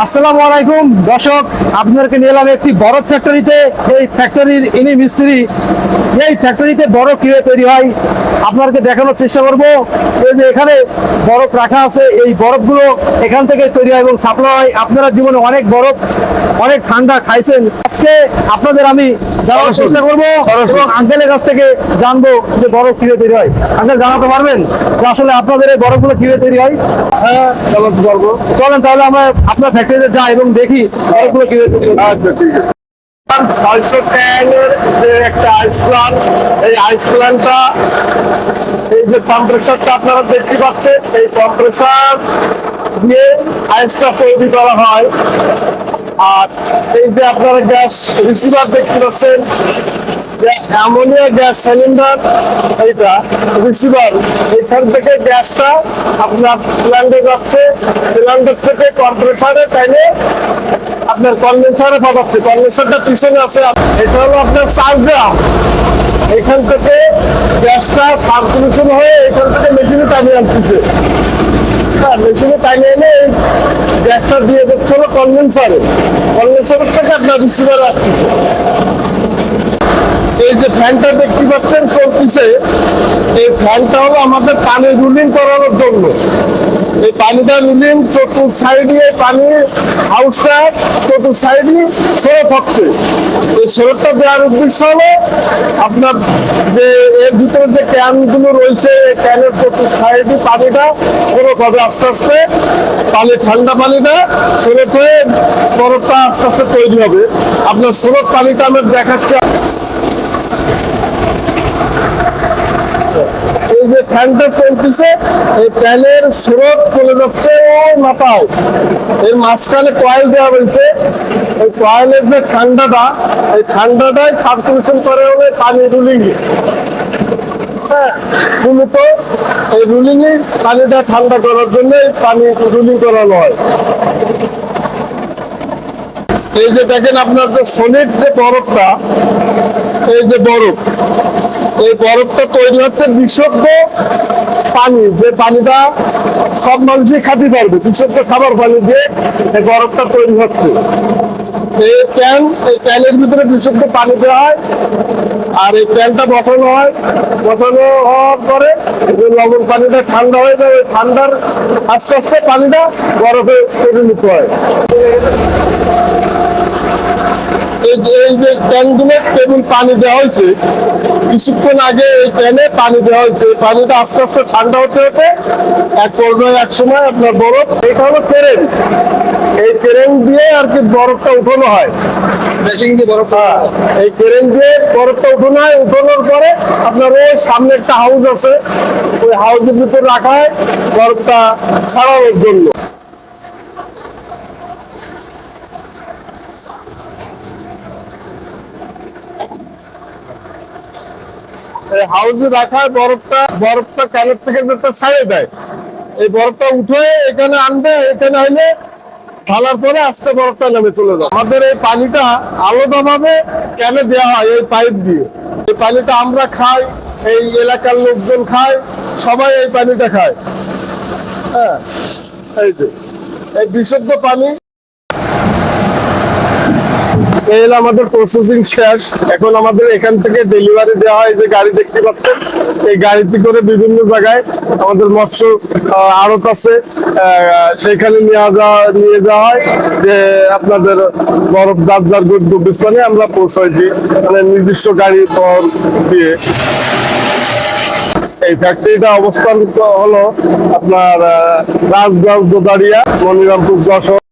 আসসালামু আলাইকুম দর্শক, আপনাদেরকে নিয়ে এলাম একটি বরফ ফ্যাক্টরিতে। এই ফ্যাক্টরির ইনি মিস্ত্রি। এই ফ্যাক্টরিতে বরফ কিভাবে তৈরি হয় আপনাদেরকে দেখানোর চেষ্টা করব। এই যে এখানে বরফ রাখা আছে, এই বরফগুলো এখান থেকে তৈরি হয় এবং সাপ্লাই হয়। আপনারা জীবনে অনেক বরফ, অনেক ঠান্ডা খাইছেন। আজকে আপনাদের আমি জানার চেষ্টা করবো এবং আঙ্কেলের কাছ থেকে জানবো যে বরফ কিভাবে তৈরি হয়। আঙ্কেল, জানাতে পারবেন যে আসলে আপনাদের এই বরফগুলো কিভাবে তৈরি হয়? হ্যাঁ, চালাতে পারবো। চলেন তাহলে আমরা আপনার ফ্যাক্টরিতে যাই এবং দেখি বরফগুলো কিভাবে তৈরি হয়। আচ্ছা, ঠিক আছে। 600 ট্যানের যে একটা আইস প্ল্যান্ট, এই আইস প্ল্যান্টটা, এই যে কম্প্রেসারটা আপনারা দেখতে পাচ্ছেন, এই কম্প্রেসার দিয়ে আইসটা তৈরি করা হয়। আর এই যে আপনারা গ্যাস রিসিভার দেখতে পাচ্ছেন, অ্যামোনিয়া গ্যাস সিলিন্ডার, এইটা রিসিভার। এখান থেকে গ্যাসটা আপনার প্ল্যান্টে যাচ্ছে, প্ল্যান্টের থেকে কম্প্রেসারে টাইনে আপনার কনডেন্সারে পাঠাচ্ছে। কনডেন্সারটা পিছনে আছে, এটা হলো আপনার চার্জার। এখান থেকে গ্যাসটা সার্কুলেশন হয়ে এখান থেকে মেশিনে টানিয়ে আনতেছে। হ্যাঁ, মেশিনে টানিয়ে এনে এই গ্যাসটা দিয়ে দিচ্ছে হলো কনডেন্সারে। কনডেন্সারের থেকে আপনার রিসিভারে আসতেছে। এই যে ফ্যানটা দেখতে পাচ্ছেন চলতেছে, এই ফ্যানটা হলো আমাদের পানি রুলিং করানোর জন্য। এই পানিটা রুলিং চতুর্থ সাইডে, পানির হাউসটা চতুর্থ সাইডে স্রোত হচ্ছে। এই স্রোতটা দেওয়ার উদ্দেশ্য হলো আপনার যে এর ভিতরে যে ক্যানগুলো রয়েছে, এই ক্যানের চতুর্থ সাইডে পানিটা স্রোত হবে আস্তে আস্তে। পানি, ঠান্ডা পানিটা স্রোত হয়ে বরফটা আস্তে আস্তে তৈরি হবে। আপনার স্রোত পানিটা আমি দেখাচ্ছি। এই যে ফ্যানটা চলতেছে, এই ফ্যানের স্রোত চলে যাচ্ছে ওই মাথায়। এর মাঝখানে কয়েল দেওয়া হয়েছে। এই কয়েলের যে ঠান্ডাটা, এই ঠান্ডাটাই সার্কুলেশন করে হলে পানি রুলিং। হ্যাঁ, মূলত এই রুলিং এ পানিটা ঠান্ডা করার জন্য পানি রুলিং করানো হয়। এই যে দেখেন আপনার যে সলিড যে বরফটা, এই যে বরফ, এই বরফটা তৈরি হচ্ছে বিশুদ্ধ পানি, যে পানিটা সব মানুষই খেতে পারবে। বিশুদ্ধ খাবার পানি দিয়ে এই বরফটা তৈরি হচ্ছে। এই প্যানের ভিতরে বিশুদ্ধ পানি দেওয়া হয়, আর এই প্যানটা বসানো হয়। বসানো হওয়ার পরে লবণ পানিটা ঠান্ডা হয়ে যায়। ওই ঠান্ডার আস্তে আস্তে পানিটা বরফে পরিণত হয়। এই যে প্যানগুলো টেবিল পানি দেওয়া হয়েছে, কিছুক্ষণ আগে এই প্যানে পানি দেওয়া হয়েছে। পানিটা আস্তে আস্তে ঠান্ডা হতে হতে এক পর্যায়ে এক সময় আপনার বরফ, এটা হলো ক্রেন। এই ক্রেন দিয়ে আর কি বরফটা উঠানো হয়। এই ক্রেন দিয়ে বরফটা উঠানো হয়। উঠানোর পরে আপনার ওই সামনে একটা হাউস আছে, ওই হাউসের ভিতরে রাখা হয় বরফটা ছাড়ানোর জন্য। হাউসে রাখা বরফটা ক্যানের থেকে যেটা ছাড়ে দেয়, এই বরফটা উঠে এখানে আনবে। এখানে হইলে ঢালার পরে আস্তে বরফটা নেমে চলে যায়। আমাদের এই পানিটা আলাদাভাবে ক্যানে দেওয়া হয় এই পাইপ দিয়ে। এই পানিটা আমরা খাই, এই এলাকার লোকজন খায়, সবাই এই পানিটা খায়। হ্যাঁ, এই যে এই বিশুদ্ধ পানি। এই হলো আমাদের প্রসেসিং শেষ। এখন আমাদের এখান থেকে ডেলিভারি দেওয়া হয়। যে গাড়ি দেখতে পাচ্ছেন, এই গাড়িতে করে বিভিন্ন জায়গায় আমাদের মৎস্য আড়ত আছে, সেখানে নিয়ে যাওয়া হয়। যে আপনাদের বরফ যার যার গন্তব্যস্থানে আমরা পৌঁছাই দিই, মানে নিজস্ব গাড়ি দিয়ে। এই ফ্যাক্টরিটা অবস্থান হলো আপনার রাজগঞ্জ, দোদারিয়া, মনিরামপুর, যশোর।